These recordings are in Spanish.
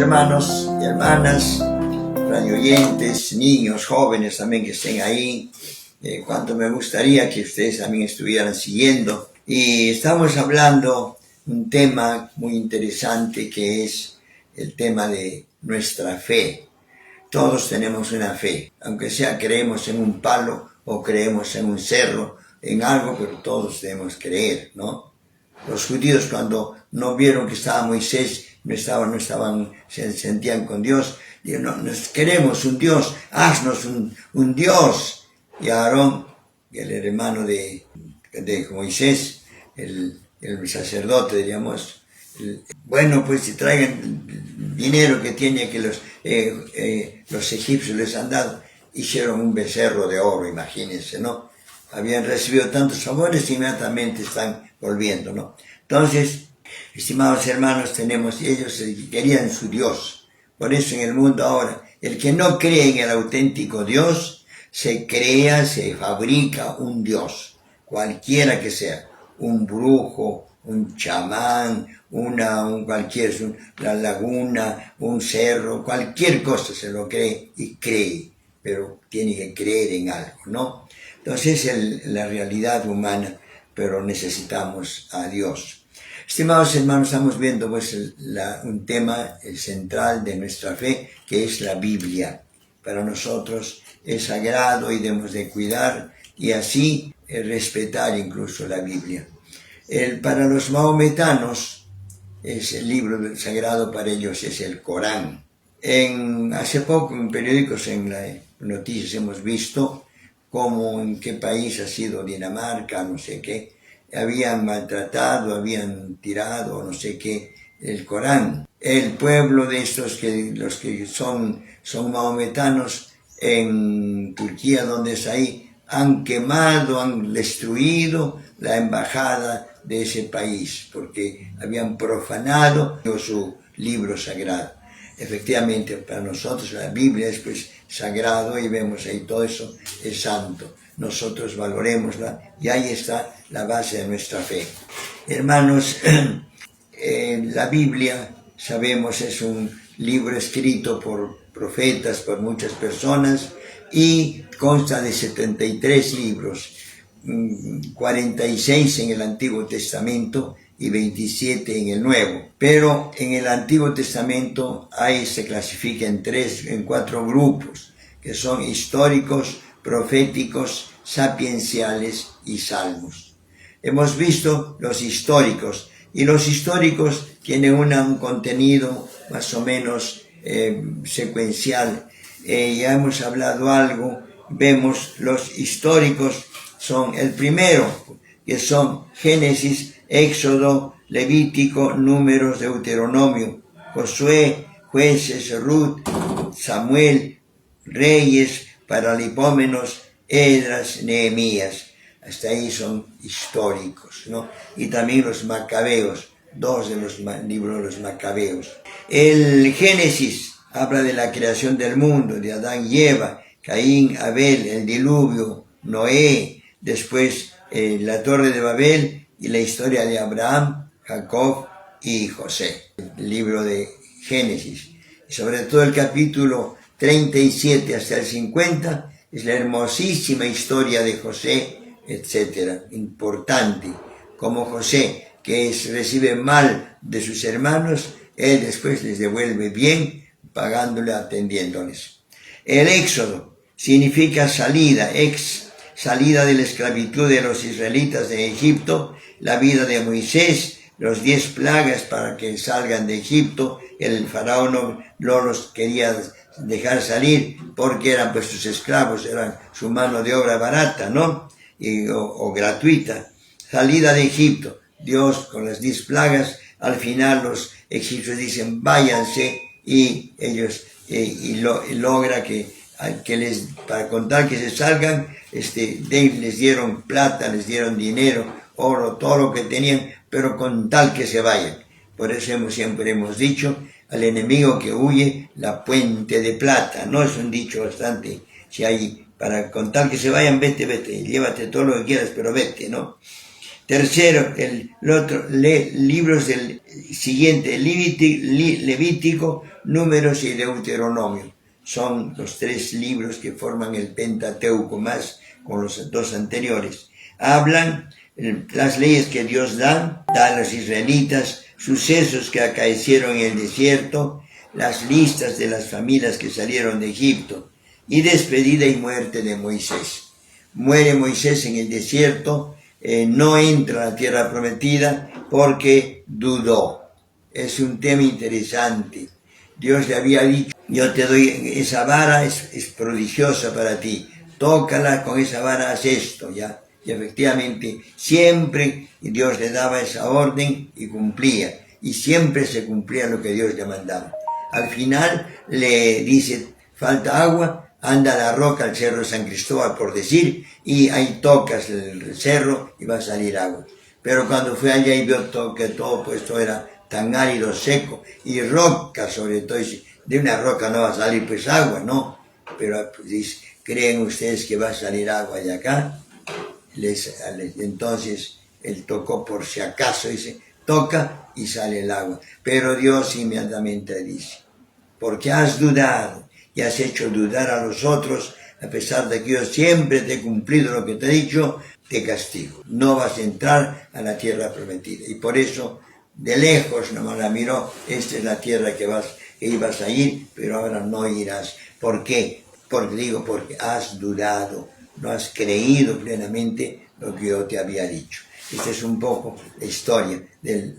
hermanos y hermanas, radioyentes, niños, jóvenes también que estén ahí. Cuánto me gustaría que ustedes también estuvieran siguiendo. Y estamos hablando un tema muy interesante que es el tema de nuestra fe. Todos tenemos una fe, aunque sea creemos en un palo o creemos en un cerro, en algo, pero todos debemos creer, ¿no? Los judíos cuando no vieron que estaba Moisés, se sentían con Dios, dijeron, no, nos queremos un Dios, haznos un Dios. Y Aarón, el hermano de Moisés, el sacerdote, diríamos, bueno, pues si traigan dinero que tiene que los egipcios les han dado, hicieron un becerro de oro, imagínense, ¿no? Habían recibido tantos favores y inmediatamente están volviendo, ¿no? Entonces, estimados hermanos, ellos querían su Dios. Por eso en el mundo ahora, el que no cree en el auténtico Dios, se fabrica un Dios, cualquiera que sea, un brujo, un chamán, la laguna, un cerro, cualquier cosa se lo cree y cree, pero tiene que creer en algo, ¿no? Entonces es la realidad humana, pero necesitamos a Dios. Estimados hermanos, estamos viendo pues un tema central de nuestra fe, que es la Biblia. Para nosotros es sagrado y debemos de cuidar y así respetar incluso la Biblia. Para los mahometanos, el libro sagrado para ellos es el Corán. Hace poco en periódicos, en las noticias hemos visto cómo en qué país ha sido Dinamarca, no sé qué, habían maltratado, habían tirado, no sé qué, el Corán. El pueblo de los que son mahometanos en Turquía, donde es ahí, han quemado, han destruido la embajada de ese país, porque habían profanado su libro sagrado. Efectivamente, para nosotros la Biblia es pues sagrado y vemos ahí todo eso es santo. Nosotros valorémosla y ahí está la base de nuestra fe. Hermanos, la Biblia, sabemos, es un libro escrito por profetas, por muchas personas y consta de 73 libros, 46 en el Antiguo Testamento y 27 en el Nuevo. Pero en el Antiguo Testamento se clasifica en 4 grupos, que son históricos, proféticos, sapienciales y salmos. Hemos visto los históricos, y los históricos tienen un contenido más o menos secuencial. Ya hemos hablado algo, vemos los históricos son el primero, que son Génesis, Éxodo, Levítico, Números, Deuteronomio, Josué, Jueces, Ruth, Samuel, Reyes, Paralipómenos, Esdras, Nehemías. Hasta ahí son históricos, ¿no? Y también los Macabeos, 2 de los libros de los Macabeos. El Génesis habla de la creación del mundo, de Adán y Eva, Caín, Abel, el diluvio, Noé, después la Torre de Babel y la historia de Abraham, Jacob y José. El libro de Génesis. Y sobre todo el capítulo 37 hasta el 50 es la hermosísima historia de José, etcétera. Importante. Como José, que recibe mal de sus hermanos, él después les devuelve bien, pagándole, atendiéndoles. El Éxodo significa salida, salida de la esclavitud de los israelitas de Egipto, la vida de Moisés, los 10 plagas para que salgan de Egipto. El faraón no los quería dejar salir porque eran pues sus esclavos, eran su mano de obra barata, ¿no? O gratuita. Salida de Egipto, Dios con las 10 plagas, al final los egipcios dicen váyanse y ellos logra que para contar que se salgan, les dieron plata, les dieron dinero, oro, todo lo que tenían, pero con tal que se vayan. Por eso siempre hemos dicho, al enemigo que huye, la puente de plata, ¿no? Es un dicho bastante, si hay, para contar que se vayan, vete, llévate todo lo que quieras, pero vete, ¿no? Tercero, libros del siguiente, Levítico, Números y Deuteronomio. Son los 3 libros que forman el Pentateuco, más con los 2 anteriores. Hablan las leyes que Dios da a los israelitas, sucesos que acaecieron en el desierto, las listas de las familias que salieron de Egipto, y despedida y muerte de Moisés. Muere Moisés en el desierto, no entra a la tierra prometida porque dudó. Es un tema interesante. Dios le había dicho, yo te doy esa vara, es prodigiosa para ti, tócala, con esa vara haz esto, ¿ya? Y efectivamente siempre Dios le daba esa orden y cumplía, y siempre se cumplía lo que Dios le mandaba. Al final le dice, falta agua, anda a la roca al cerro de San Cristóbal, por decir, y ahí tocas el cerro y va a salir agua. Pero cuando fue allá y vio que todo puesto era tan árido, seco, y roca sobre todo, de una roca no va a salir pues agua, no. Pero pues, dice, ¿creen ustedes que va a salir agua de acá? Entonces él tocó por si acaso, dice, toca y sale el agua. Pero Dios inmediatamente dice, porque has dudado y has hecho dudar a los otros, a pesar de que yo siempre te he cumplido lo que te he dicho, te castigo. No vas a entrar a la tierra prometida. Y por eso, de lejos nomás la miró, esta es la tierra que ibas a ir, pero ahora no irás. ¿Por qué? Porque has dudado, no has creído plenamente lo que yo te había dicho. Esta es un poco la historia del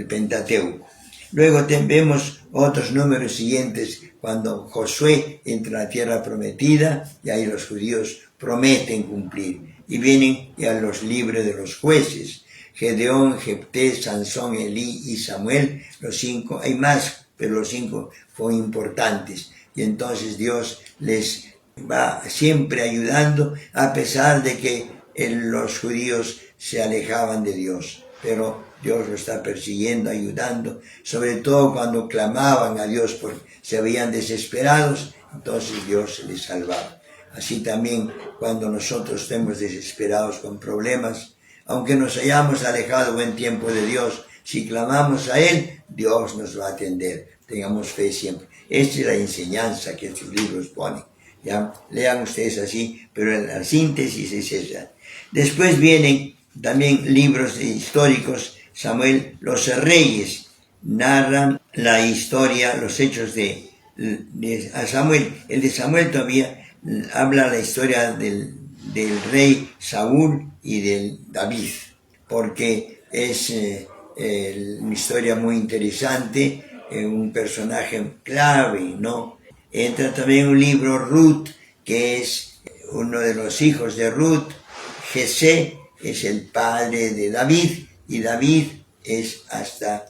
Pentateuco. Luego vemos otros números siguientes, cuando Josué entra a la tierra prometida, y ahí los judíos prometen cumplir. Y vienen ya los libros de los jueces, Gedeón, Jefté, Sansón, Elí y Samuel, los 5, hay más, pero los 5 fueron importantes. Y entonces Dios les va siempre ayudando, a pesar de que los judíos se alejaban de Dios. Pero Dios lo está persiguiendo, ayudando, sobre todo cuando clamaban a Dios porque se veían desesperados, entonces Dios les salvaba. Así también cuando nosotros estemos desesperados con problemas, aunque nos hayamos alejado buen tiempo de Dios, si clamamos a Él, Dios nos va a atender. Tengamos fe siempre. Esta es la enseñanza que estos libros ponen. Ya lean ustedes así, pero la síntesis es esa. Después vienen también libros históricos. Samuel, los reyes narran la historia, los hechos de Samuel. El de Samuel todavía habla la historia del rey Saúl y del David, porque es una historia muy interesante, un personaje clave, ¿no? Entra también un libro, Ruth, que es uno de los hijos de Ruth. Jesé es el padre de David, y David es hasta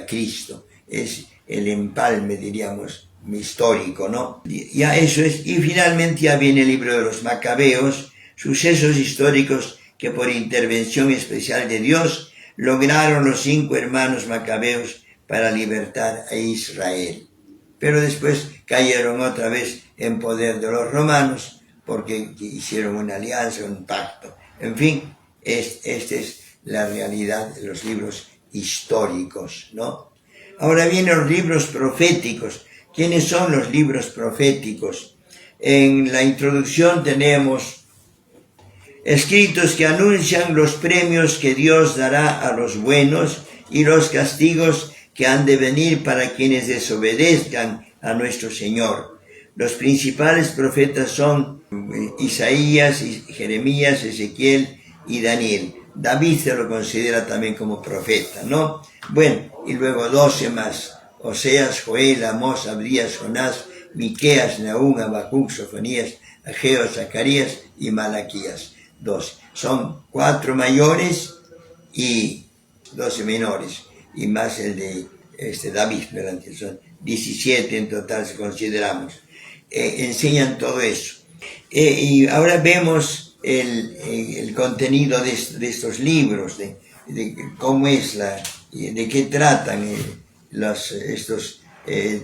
Cristo. Es el empalme, diríamos, histórico, ¿no? Ya eso es. Y finalmente ya viene el libro de los Macabeos, sucesos históricos que por intervención especial de Dios lograron los 5 hermanos Macabeos para libertar a Israel. Pero después cayeron otra vez en poder de los romanos, porque hicieron una alianza, un pacto. En fin, esta es la realidad de los libros históricos, ¿no? Ahora vienen los libros proféticos. ¿Quiénes son los libros proféticos? En la introducción tenemos escritos que anuncian los premios que Dios dará a los buenos y los castigos que han de venir para quienes desobedezcan a nuestro Señor. Los principales profetas son Isaías, Jeremías, Ezequiel y Daniel. David se lo considera también como profeta, ¿no? Bueno, y luego 12 más. Oseas, Joel, Amós, Abdías, Jonás, Miqueas, Nahum, Habacuc, Sofonías, Ageo, Zacarías y Malaquías. 12. Son 4 mayores y 12 menores. Y más el de David, ¿verdad? Son 17 en total, si consideramos. Enseñan todo eso. Y ahora vemos el contenido de estos libros, de cómo es de qué tratan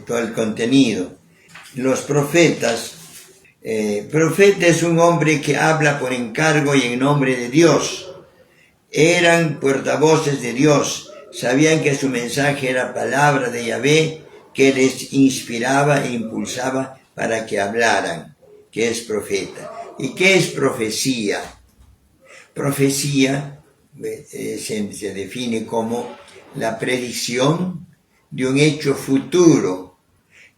todo el contenido. Los profetas. Profeta es un hombre que habla por encargo y en nombre de Dios. Eran portavoces de Dios, Sabían que su mensaje era palabra de Yahvé que les inspiraba e impulsaba para que hablaran, que es profeta. ¿Y qué es profecía? Profecía se define como la predicción de un hecho futuro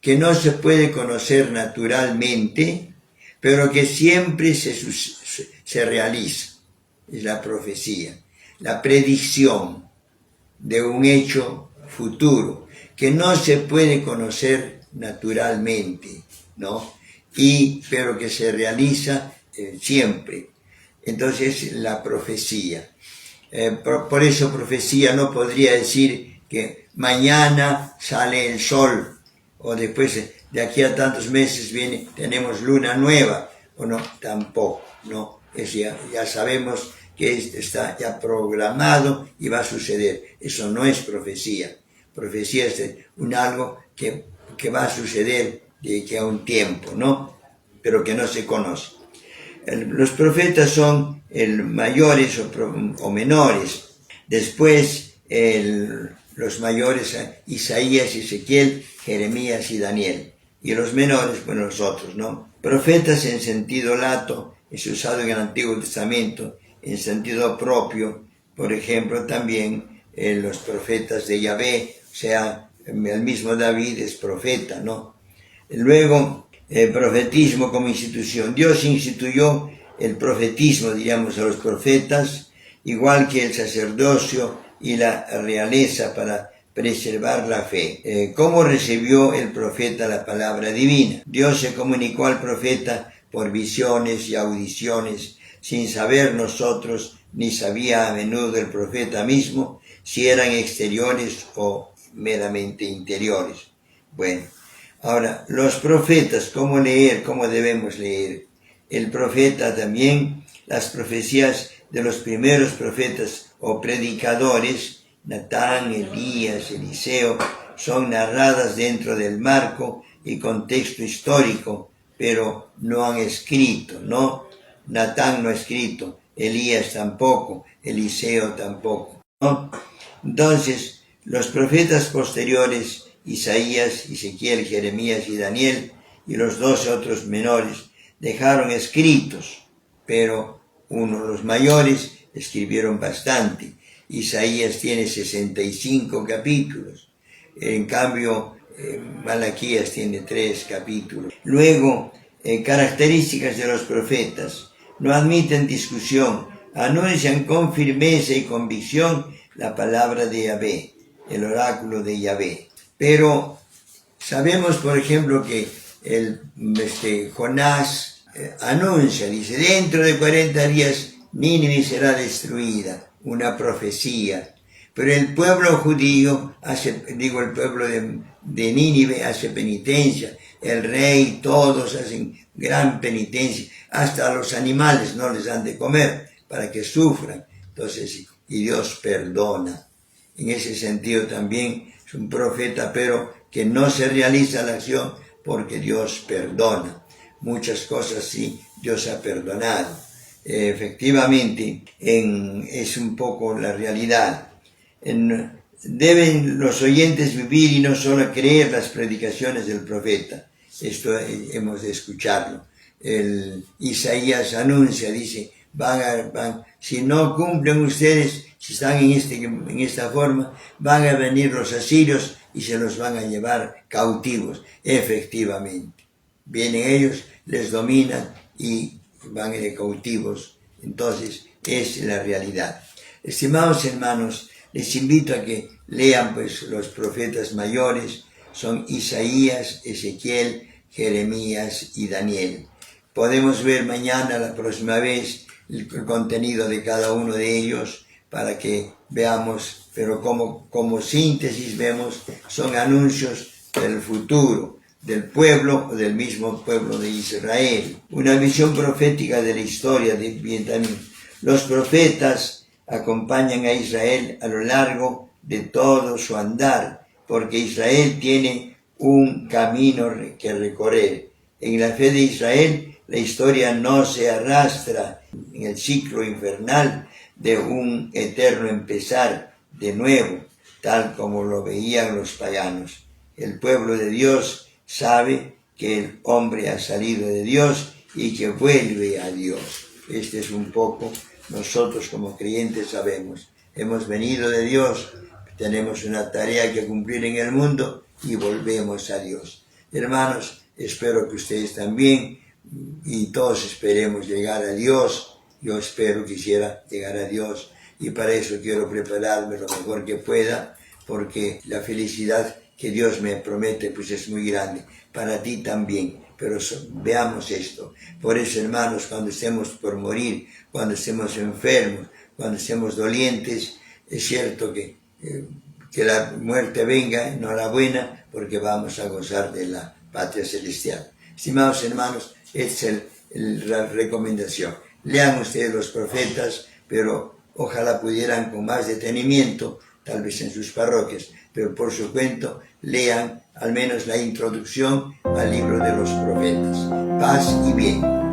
que no se puede conocer naturalmente, pero que siempre se realiza. Es la profecía, la predicción de un hecho futuro que no se puede conocer naturalmente, ¿no? Pero que se realiza siempre. Entonces, la profecía. Por eso profecía no podría decir que mañana sale el sol, o después de aquí a tantos meses tenemos luna nueva, o no, tampoco, ¿no? Ya sabemos que está ya programado y va a suceder. Eso no es profecía. Profecía es algo que va a suceder de aquí a un tiempo, ¿no? Pero que no se conoce. Los profetas son mayores o menores. Después los mayores, Isaías, Ezequiel, Jeremías y Daniel. Y los menores, pues los otros, ¿no? Profetas en sentido lato es usado en el Antiguo Testamento, en sentido propio, por ejemplo, también los profetas de Yahvé, o sea, el mismo David es profeta, ¿no? Luego, el profetismo como institución. Dios instituyó el profetismo, diríamos, a los profetas, igual que el sacerdocio y la realeza para preservar la fe. ¿Cómo recibió el profeta la palabra divina? Dios se comunicó al profeta por visiones y audiciones, sin saber nosotros, ni sabía a menudo el profeta mismo, si eran exteriores o meramente interiores. Bueno, ahora, los profetas, ¿cómo leer? ¿Cómo debemos leer? El profeta también, las profecías de los primeros profetas o predicadores, Natán, Elías, Eliseo, son narradas dentro del marco y contexto histórico, pero no han escrito, ¿no? Natán no ha escrito, Elías tampoco, Eliseo tampoco, ¿no? Entonces, los profetas posteriores, Isaías, Ezequiel, Jeremías y Daniel, y los 12 otros menores, dejaron escritos, pero los mayores escribieron bastante. Isaías tiene 65 capítulos, en cambio Malaquías tiene 3 capítulos. Luego, características de los profetas. No admiten discusión, anuncian con firmeza y convicción la palabra de Yahvé, el oráculo de Yahvé. Pero sabemos, por ejemplo, que Jonás anuncia, dice, dentro de 40 días Nínive será destruida, una profecía. Pero el pueblo judío, el pueblo de Nínive hace penitencia, el rey, todos hacen gran penitencia, hasta a los animales no les dan de comer para que sufran. Entonces, y Dios perdona. En ese sentido también es un profeta, pero que no se realiza la acción porque Dios perdona. Muchas cosas sí, Dios ha perdonado. Efectivamente, es un poco la realidad. Deben los oyentes vivir y no solo creer las predicaciones del profeta. Esto hemos de escucharlo. Isaías anuncia, dice, si no cumplen ustedes, si están en esta forma, van a venir los asirios y se los van a llevar cautivos. Efectivamente, vienen ellos, les dominan y van de cautivos. Entonces, es la realidad. Estimados hermanos, les invito a que lean pues los profetas mayores, son Isaías, Ezequiel, Jeremías y Daniel. Podemos ver mañana, la próxima vez, el contenido de cada uno de ellos para que veamos, pero como síntesis vemos, son anuncios del futuro, del pueblo o del mismo pueblo de Israel. Una visión profética de la historia de también. Los profetas acompañan a Israel a lo largo de todo su andar, porque Israel tiene un camino que recorrer. En la fe de Israel, la historia no se arrastra en el ciclo infernal de un eterno empezar de nuevo, tal como lo veían los paganos. El pueblo de Dios sabe que el hombre ha salido de Dios y que vuelve a Dios. Este es un poco, nosotros como creyentes sabemos, hemos venido de Dios, tenemos una tarea que cumplir en el mundo y volvemos a Dios. Hermanos, espero que ustedes también y todos esperemos llegar a Dios. Yo quisiera llegar a Dios y para eso quiero prepararme lo mejor que pueda, porque la felicidad que Dios me promete pues es muy grande, para ti también. Pero veamos esto. Por eso, hermanos, cuando estemos por morir, cuando estemos enfermos, cuando estemos dolientes, es cierto que la muerte venga, enhorabuena, porque vamos a gozar de la patria celestial. Estimados hermanos, esta es la recomendación. Lean ustedes los profetas, pero ojalá pudieran con más detenimiento, tal vez en sus parroquias, pero por su cuento, lean al menos la introducción al libro de los profetas. Paz y bien.